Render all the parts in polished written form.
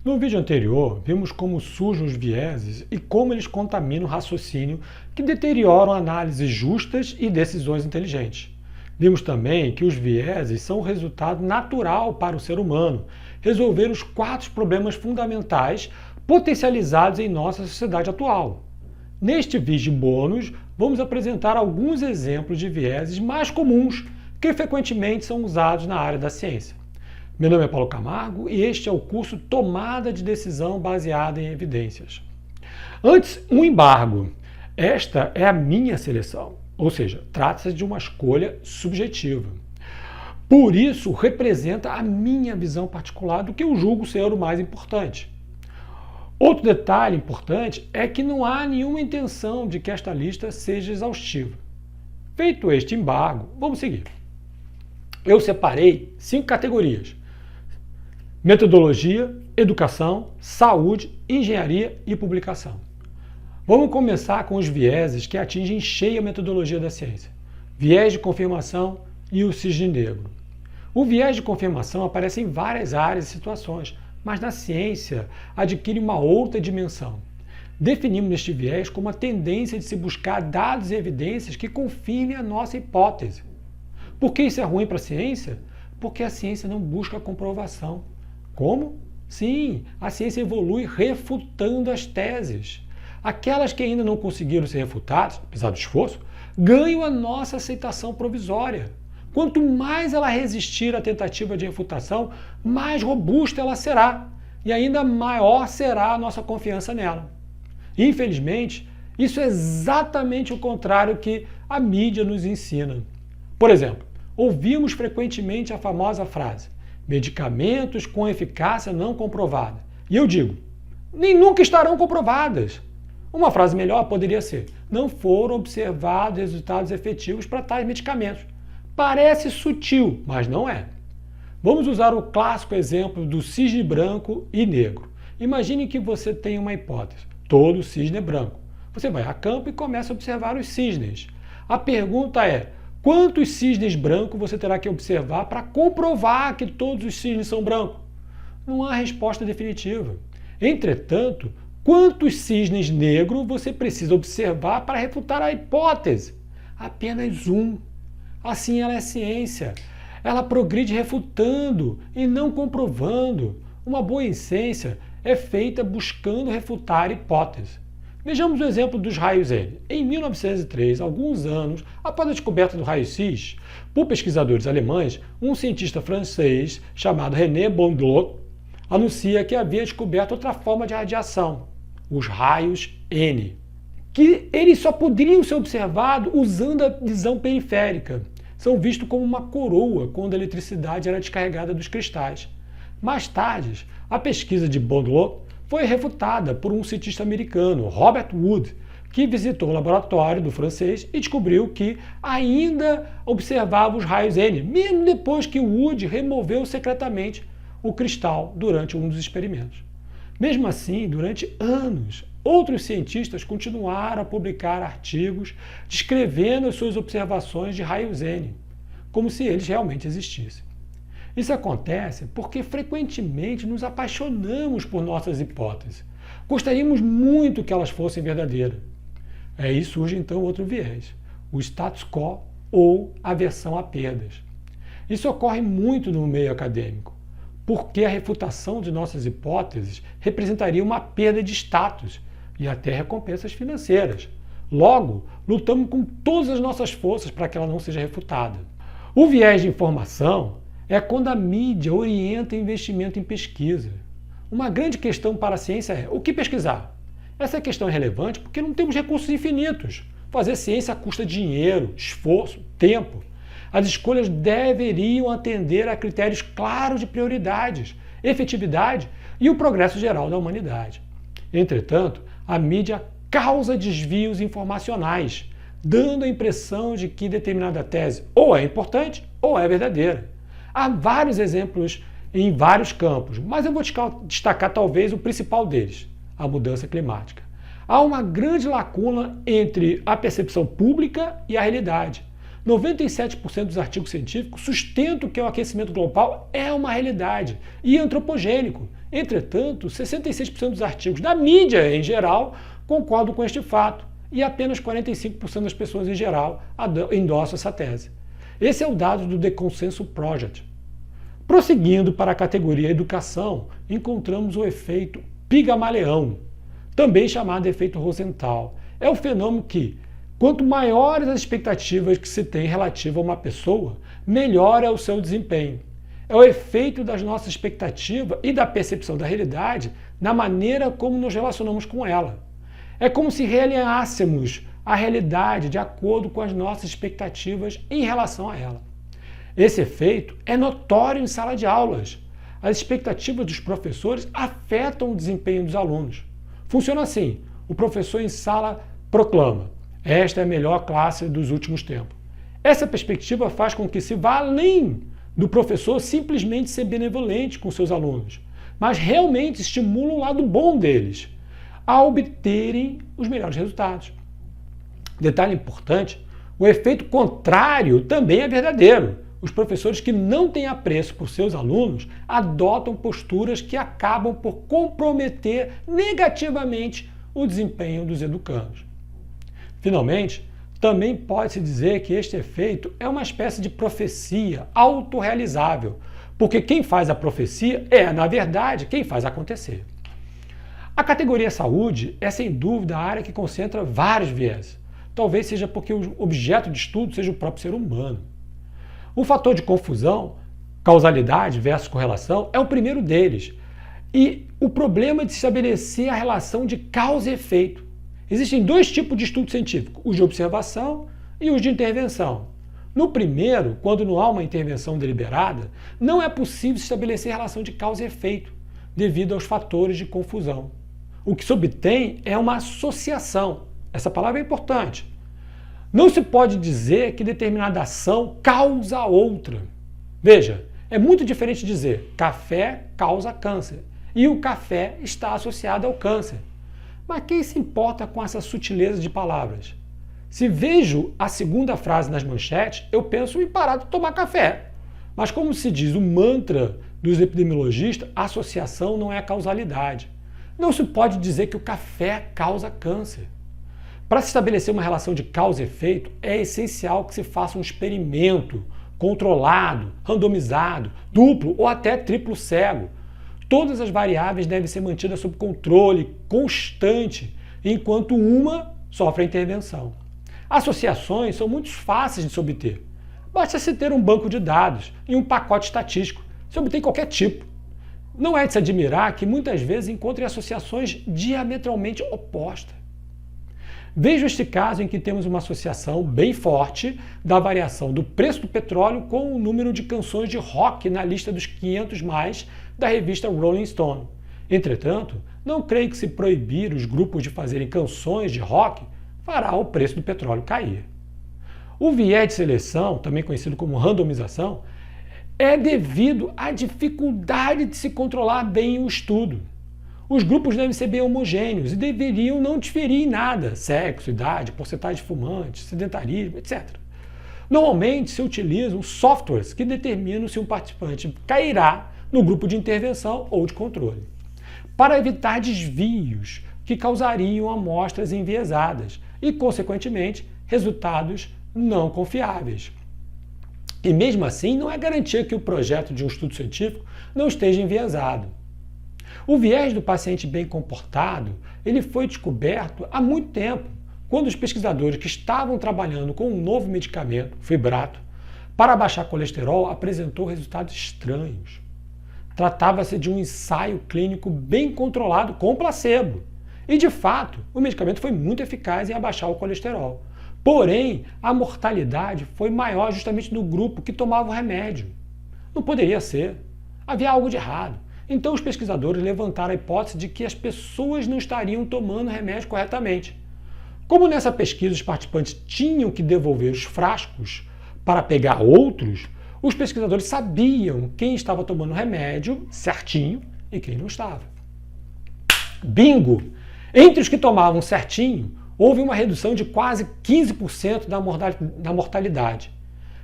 No vídeo anterior, vimos como surgem os vieses e como eles contaminam o raciocínio que deterioram análises justas e decisões inteligentes. Vimos também que os vieses são o resultado natural para o ser humano resolver os 4 problemas fundamentais potencializados em nossa sociedade atual. Neste vídeo bônus, vamos apresentar alguns exemplos de vieses mais comuns que frequentemente são usados na área da ciência. Meu nome é Paulo Camargo e este é o curso Tomada de Decisão Baseada em Evidências. Antes, um embargo. Esta é a minha seleção, ou seja, trata-se de uma escolha subjetiva. Por isso, representa a minha visão particular do que eu julgo ser o mais importante. Outro detalhe importante é que não há nenhuma intenção de que esta lista seja exaustiva. Feito este embargo, vamos seguir. Eu separei 5 categorias: metodologia, educação, saúde, engenharia e publicação. Vamos começar com os vieses que atingem cheio a metodologia da ciência: viés de confirmação e o cisne negro. O viés de confirmação aparece em várias áreas e situações, mas na ciência adquire uma outra dimensão. Definimos este viés como a tendência de se buscar dados e evidências que confirmem a nossa hipótese. Por que isso é ruim para a ciência? Porque a ciência não busca a comprovação. Como? Sim, a ciência evolui refutando as teses. Aquelas que ainda não conseguiram ser refutadas, apesar do esforço, ganham a nossa aceitação provisória. Quanto mais ela resistir à tentativa de refutação, mais robusta ela será, e ainda maior será a nossa confiança nela. Infelizmente, isso é exatamente o contrário que a mídia nos ensina. Por exemplo, ouvimos frequentemente a famosa frase: medicamentos com eficácia não comprovada. E eu digo, nem nunca estarão comprovadas. Uma frase melhor poderia ser: não foram observados resultados efetivos para tais medicamentos. Parece sutil, mas não é. Vamos usar o clássico exemplo do cisne branco e negro. Imagine que você tem uma hipótese: todo cisne é branco. Você vai a campo e começa a observar os cisnes. A pergunta é: quantos cisnes brancos você terá que observar para comprovar que todos os cisnes são brancos? Não há resposta definitiva. Entretanto, quantos cisnes negros você precisa observar para refutar a hipótese? Apenas um. Assim ela é ciência. Ela progride refutando e não comprovando. Uma boa ciência é feita buscando refutar a hipótese. Vejamos o exemplo dos raios N. Em 1903, alguns anos após a descoberta do raio-x, por pesquisadores alemães, um cientista francês chamado René Bondelot anuncia que havia descoberto outra forma de radiação, os raios N, que eles só poderiam ser observados usando a visão periférica. São vistos como uma coroa quando a eletricidade era descarregada dos cristais. Mais tarde, a pesquisa de Bondelot foi refutada por um cientista americano, Robert Wood, que visitou o laboratório do francês e descobriu que ainda observava os raios N, mesmo depois que Wood removeu secretamente o cristal durante um dos experimentos. Mesmo assim, durante anos, outros cientistas continuaram a publicar artigos descrevendo as suas observações de raios N, como se eles realmente existissem. Isso acontece porque frequentemente nos apaixonamos por nossas hipóteses. Gostaríamos muito que elas fossem verdadeiras. Aí surge então outro viés, o status quo ou aversão a perdas. Isso ocorre muito no meio acadêmico, porque a refutação de nossas hipóteses representaria uma perda de status e até recompensas financeiras. Logo, lutamos com todas as nossas forças para que ela não seja refutada. O viés de informação é quando a mídia orienta investimento em pesquisa. Uma grande questão para a ciência é: o que pesquisar? Essa questão é relevante porque não temos recursos infinitos. Fazer ciência custa dinheiro, esforço, tempo. As escolhas deveriam atender a critérios claros de prioridades, efetividade e o progresso geral da humanidade. Entretanto, a mídia causa desvios informacionais, dando a impressão de que determinada tese ou é importante ou é verdadeira. Há vários exemplos em vários campos, mas eu vou destacar talvez o principal deles: a mudança climática. Há uma grande lacuna entre a percepção pública e a realidade. 97% dos artigos científicos sustentam que o aquecimento global é uma realidade e antropogênico. Entretanto, 66% dos artigos da mídia em geral concordam com este fato e apenas 45% das pessoas em geral endossam essa tese. Esse é o dado do The Consensus Project. Prosseguindo para a categoria educação, encontramos o efeito Pigamaleão, também chamado de efeito Rosenthal. É um fenômeno que, quanto maiores as expectativas que se tem relativa a uma pessoa, melhor é o seu desempenho. É o efeito das nossas expectativas e da percepção da realidade na maneira como nos relacionamos com ela. É como se realinhássemos a realidade de acordo com as nossas expectativas em relação a ela. Esse efeito é notório em sala de aulas. As expectativas dos professores afetam o desempenho dos alunos. Funciona assim: o professor em sala proclama: esta é a melhor classe dos últimos tempos. Essa perspectiva faz com que se vá além do professor simplesmente ser benevolente com seus alunos, mas realmente estimula o lado bom deles a obterem os melhores resultados. Detalhe importante: o efeito contrário também é verdadeiro. Os professores que não têm apreço por seus alunos adotam posturas que acabam por comprometer negativamente o desempenho dos educandos. Finalmente, também pode-se dizer que este efeito é uma espécie de profecia autorrealizável, porque quem faz a profecia é, na verdade, quem faz acontecer. A categoria saúde é, sem dúvida, a área que concentra vários viés. Talvez seja porque o objeto de estudo seja o próprio ser humano. O fator de confusão, causalidade versus correlação, é o primeiro deles. E o problema é de estabelecer a relação de causa e efeito. Existem dois tipos de estudo científico, os de observação e os de intervenção. No primeiro, quando não há uma intervenção deliberada, não é possível estabelecer relação de causa e efeito, devido aos fatores de confusão. O que se obtém é uma associação. Essa palavra é importante. Não se pode dizer que determinada ação causa outra. Veja, é muito diferente dizer café causa câncer e o café está associado ao câncer. Mas quem se importa com essa sutileza de palavras? Se vejo a segunda frase nas manchetes, eu penso em parar de tomar café. Mas como se diz o mantra dos epidemiologistas, a associação não é a causalidade. Não se pode dizer que o café causa câncer. Para se estabelecer uma relação de causa e efeito, é essencial que se faça um experimento controlado, randomizado, duplo ou até triplo cego. Todas as variáveis devem ser mantidas sob controle constante, enquanto uma sofre a intervenção. Associações são muito fáceis de se obter. Basta se ter um banco de dados e um pacote estatístico. Se obtém qualquer tipo. Não é de se admirar que muitas vezes encontrem associações diametralmente opostas. Veja este caso em que temos uma associação bem forte da variação do preço do petróleo com o número de canções de rock na lista dos 500 mais da revista Rolling Stone. Entretanto, não creio que se proibir os grupos de fazerem canções de rock fará o preço do petróleo cair. O viés de seleção, também conhecido como randomização, é devido à dificuldade de se controlar bem o estudo. Os grupos devem ser bem homogêneos e deveriam não diferir em nada: sexo, idade, porcentagem de fumantes, sedentarismo, etc. Normalmente se utilizam softwares que determinam se um participante cairá no grupo de intervenção ou de controle, para evitar desvios que causariam amostras enviesadas e, consequentemente, resultados não confiáveis. E mesmo assim, não é garantia que o projeto de um estudo científico não esteja enviesado. O viés do paciente bem comportado, ele foi descoberto há muito tempo, quando os pesquisadores que estavam trabalhando com um novo medicamento, fibrato, para baixar colesterol, apresentou resultados estranhos. Tratava-se de um ensaio clínico bem controlado com placebo. E, de fato, o medicamento foi muito eficaz em abaixar o colesterol. Porém, a mortalidade foi maior justamente no grupo que tomava o remédio. Não poderia ser. Havia algo de errado. Então os pesquisadores levantaram a hipótese de que as pessoas não estariam tomando remédio corretamente. Como nessa pesquisa os participantes tinham que devolver os frascos para pegar outros, os pesquisadores sabiam quem estava tomando o remédio certinho e quem não estava. Bingo! Entre os que tomavam certinho, houve uma redução de quase 15% da mortalidade.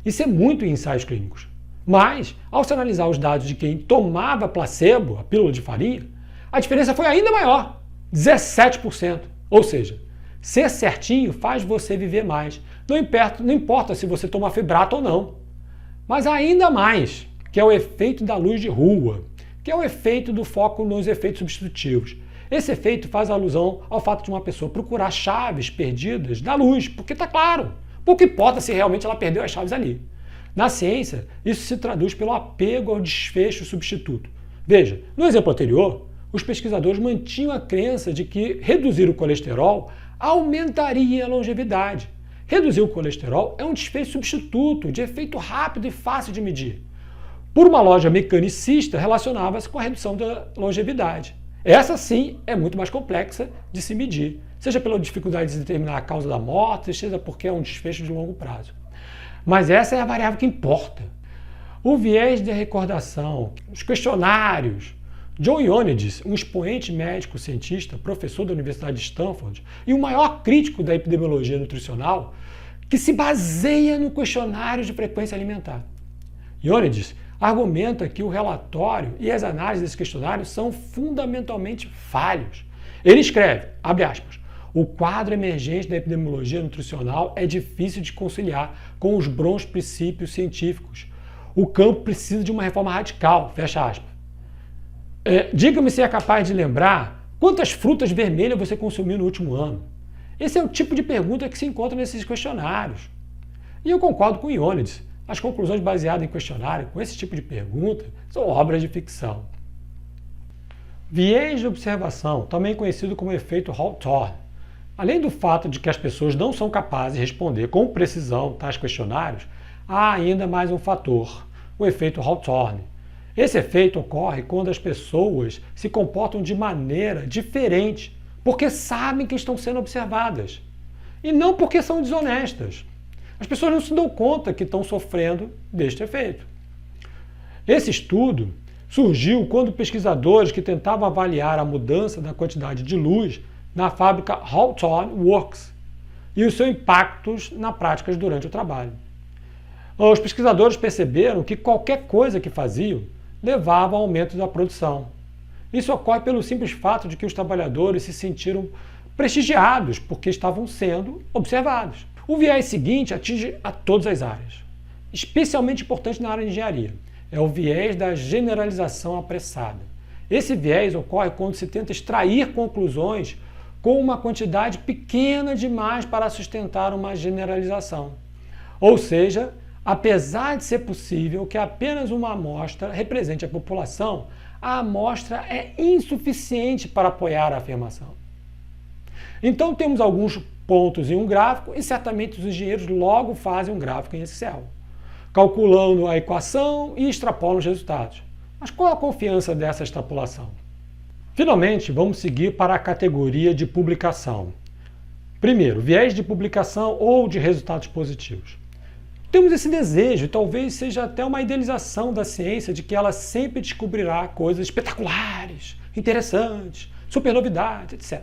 Isso é muito em ensaios clínicos. Mas, ao se analisar os dados de quem tomava placebo, a pílula de farinha, a diferença foi ainda maior, 17%. Ou seja, ser certinho faz você viver mais. Não importa se você toma fibrato ou não. Mas ainda mais, que é o efeito da luz de rua, que é o efeito do foco nos efeitos substitutivos. Esse efeito faz alusão ao fato de uma pessoa procurar chaves perdidas na luz, porque está claro. Pouco importa se realmente ela perdeu as chaves ali. Na ciência, isso se traduz pelo apego ao desfecho substituto. Veja, no exemplo anterior, os pesquisadores mantinham a crença de que reduzir o colesterol aumentaria a longevidade. Reduzir o colesterol é um desfecho substituto, de efeito rápido e fácil de medir. Por uma lógica mecanicista, relacionava-se com a redução da longevidade. Essa sim é muito mais complexa de se medir, seja pela dificuldade de determinar a causa da morte, seja porque é um desfecho de longo prazo. Mas essa é a variável que importa. O viés de recordação, os questionários. John Ioannidis, um expoente médico-cientista, professor da Universidade de Stanford e o maior crítico da epidemiologia nutricional, que se baseia no questionário de frequência alimentar. Ioannidis argumenta que o relatório e as análises desse questionário são fundamentalmente falhos. Ele escreve, abre aspas, o quadro emergente da epidemiologia nutricional é difícil de conciliar com os bons princípios científicos. O campo precisa de uma reforma radical, fecha aspas. Diga-me se é capaz de lembrar quantas frutas vermelhas você consumiu no último ano. Esse é o tipo de pergunta que se encontra nesses questionários. E eu concordo com Ioannidis. As conclusões baseadas em questionário com esse tipo de pergunta são obras de ficção. Viés de observação, também conhecido como efeito Hawthorne. Além do fato de que as pessoas não são capazes de responder com precisão tais questionários, há ainda mais um fator, o efeito Hawthorne. Esse efeito ocorre quando as pessoas se comportam de maneira diferente, porque sabem que estão sendo observadas, e não porque são desonestas. As pessoas não se dão conta que estão sofrendo deste efeito. Esse estudo surgiu quando pesquisadores que tentavam avaliar a mudança da quantidade de luz na fábrica Hawthorne Works e os seus impactos na prática durante o trabalho. Os pesquisadores perceberam que qualquer coisa que faziam levava ao aumento da produção. Isso ocorre pelo simples fato de que os trabalhadores se sentiram prestigiados porque estavam sendo observados. O viés seguinte atinge a todas as áreas, especialmente importante na área de engenharia. É o viés da generalização apressada. Esse viés ocorre quando se tenta extrair conclusões com uma quantidade pequena demais para sustentar uma generalização. Ou seja, apesar de ser possível que apenas uma amostra represente a população, a amostra é insuficiente para apoiar a afirmação. Então temos alguns pontos em um gráfico e certamente os engenheiros logo fazem um gráfico em Excel, calculando a equação e extrapolam os resultados. Mas qual a confiança dessa extrapolação? Finalmente, vamos seguir para a categoria de publicação. Primeiro, viés de publicação ou de resultados positivos. Temos esse desejo, e talvez seja até uma idealização da ciência de que ela sempre descobrirá coisas espetaculares, interessantes, super novidades, etc.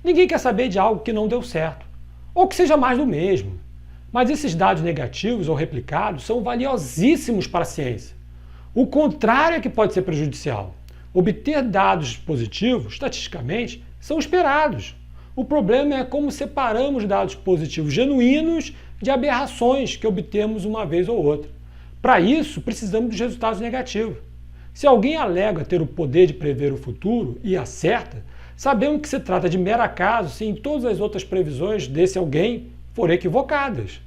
Ninguém quer saber de algo que não deu certo, ou que seja mais do mesmo. Mas esses dados negativos ou replicados são valiosíssimos para a ciência. O contrário é que pode ser prejudicial. Obter dados positivos, estatisticamente, são esperados. O problema é como separamos dados positivos genuínos de aberrações que obtemos uma vez ou outra. Para isso, precisamos dos resultados negativos. Se alguém alega ter o poder de prever o futuro e acerta, sabemos que se trata de mero acaso se em todas as outras previsões desse alguém forem equivocadas.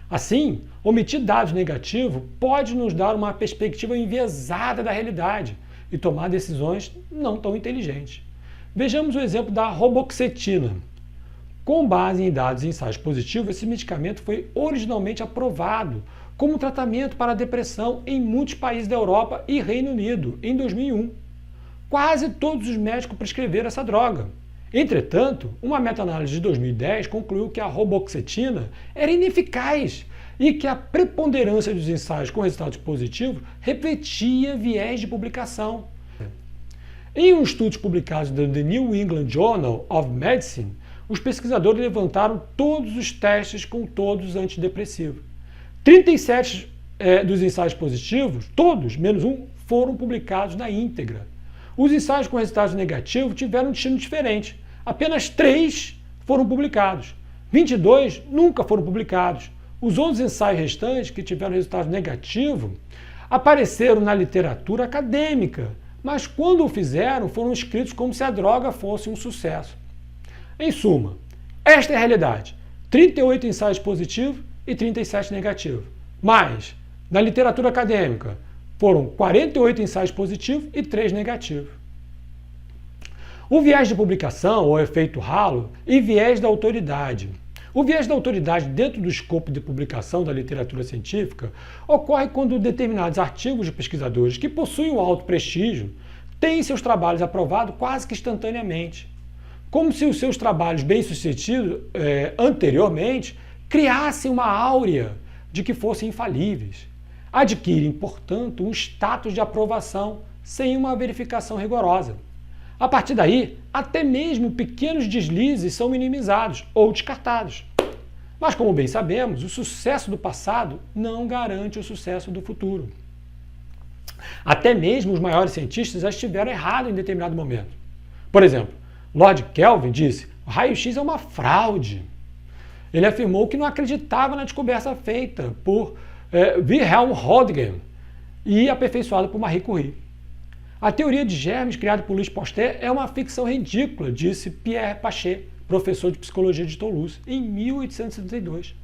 Assim, omitir dados negativos pode nos dar uma perspectiva enviesada da realidade e tomar decisões não tão inteligentes. Vejamos o exemplo da roboxetina. Com base em dados e ensaios positivos, esse medicamento foi originalmente aprovado como tratamento para a depressão em muitos países da Europa e Reino Unido em 2001. Quase todos os médicos prescreveram essa droga. Entretanto, uma meta-análise de 2010 concluiu que a roboxetina era ineficaz e que a preponderância dos ensaios com resultados positivos refletia viés de publicação. Em um estudo publicado no The New England Journal of Medicine, os pesquisadores levantaram todos os testes com todos os antidepressivos. 37 dos ensaios positivos, todos, menos um, foram publicados na íntegra. Os ensaios com resultados negativos tiveram um destino diferente. Apenas 3 foram publicados. 22 nunca foram publicados. Os 11 ensaios restantes, que tiveram resultado negativo, apareceram na literatura acadêmica, mas quando o fizeram, foram escritos como se a droga fosse um sucesso. Em suma, esta é a realidade. 38 ensaios positivos e 37 negativos. Mas, na literatura acadêmica, foram 48 ensaios positivos e 3 negativos. O viés de publicação, ou efeito halo, e viés da autoridade. O viés da autoridade dentro do escopo de publicação da literatura científica ocorre quando determinados artigos de pesquisadores que possuem um alto prestígio têm seus trabalhos aprovados quase que instantaneamente, como se os seus trabalhos bem-sucedidos anteriormente criassem uma áurea de que fossem infalíveis. Adquirem, portanto, um status de aprovação sem uma verificação rigorosa. A partir daí, até mesmo pequenos deslizes são minimizados ou descartados. Mas, como bem sabemos, o sucesso do passado não garante o sucesso do futuro. Até mesmo os maiores cientistas já estiveram errados em determinado momento. Por exemplo, Lord Kelvin disse: o raio-x é uma fraude. Ele afirmou que não acreditava na descoberta feita por Wilhelm Röntgen e aperfeiçoada por Marie Curie. A teoria de germes criada por Louis Pasteur é uma ficção ridícula, disse Pierre Pachet, professor de psicologia de Toulouse, em 1872.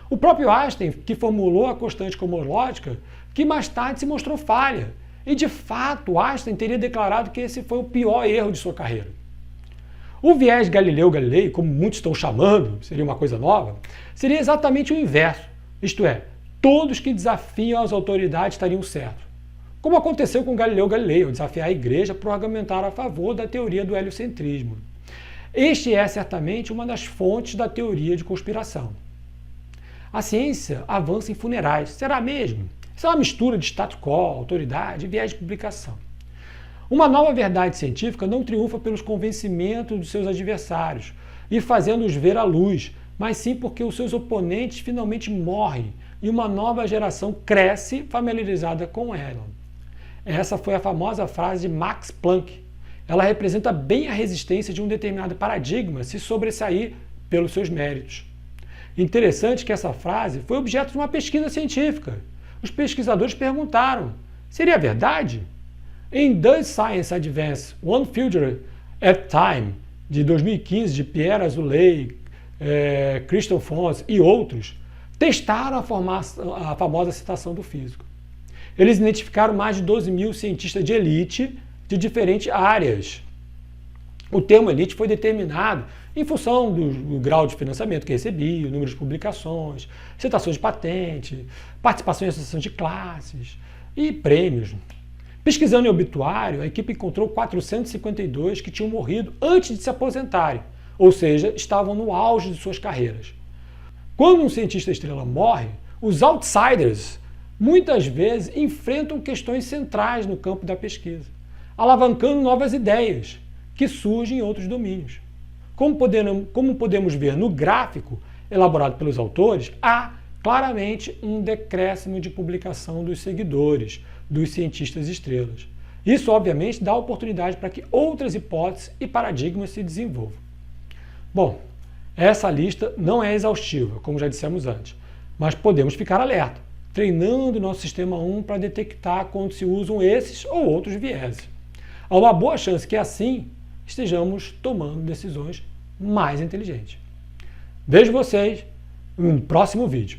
O próprio Einstein, que formulou a constante cosmológica, que mais tarde se mostrou falha. E, de fato, Einstein teria declarado que esse foi o pior erro de sua carreira. O viés Galileu-Galilei, como muitos estão chamando, seria uma coisa nova, seria exatamente o inverso. Isto é, todos que desafiam as autoridades estariam certos. Como aconteceu com Galileu Galilei, ao desafiar a igreja por argumentar a favor da teoria do heliocentrismo. Este é certamente uma das fontes da teoria de conspiração. A ciência avança em funerais. Será mesmo? Isso é uma mistura de status quo, autoridade e viés de publicação. Uma nova verdade científica não triunfa pelos convencimentos dos seus adversários e fazendo-os ver a luz, mas sim porque os seus oponentes finalmente morrem e uma nova geração cresce familiarizada com ela. Essa foi a famosa frase de Max Planck. Ela representa bem a resistência de um determinado paradigma se sobressair pelos seus méritos. Interessante que essa frase foi objeto de uma pesquisa científica. Os pesquisadores perguntaram: seria verdade? Em The Science Advance, One Future at Time, de 2015, de Pierre Azoulay, Christian Fons e outros, testaram a famosa citação do físico. Eles identificaram mais de 12 mil cientistas de elite de diferentes áreas. O termo elite foi determinado em função do grau de financiamento que recebia, o número de publicações, citações de patente, participação em associação de classes e prêmios. Pesquisando em obituário, a equipe encontrou 452 que tinham morrido antes de se aposentarem, ou seja, estavam no auge de suas carreiras. Quando um cientista estrela morre, os outsiders muitas vezes enfrentam questões centrais no campo da pesquisa, alavancando novas ideias que surgem em outros domínios. Como podemos ver no gráfico elaborado pelos autores, há claramente um decréscimo de publicação dos seguidores, dos cientistas estrelas. Isso, obviamente, dá oportunidade para que outras hipóteses e paradigmas se desenvolvam. Bom, essa lista não é exaustiva, como já dissemos antes, mas podemos ficar alerta, treinando nosso sistema 1 para detectar quando se usam esses ou outros vieses. Há uma boa chance que assim estejamos tomando decisões mais inteligentes. Vejo vocês no próximo vídeo.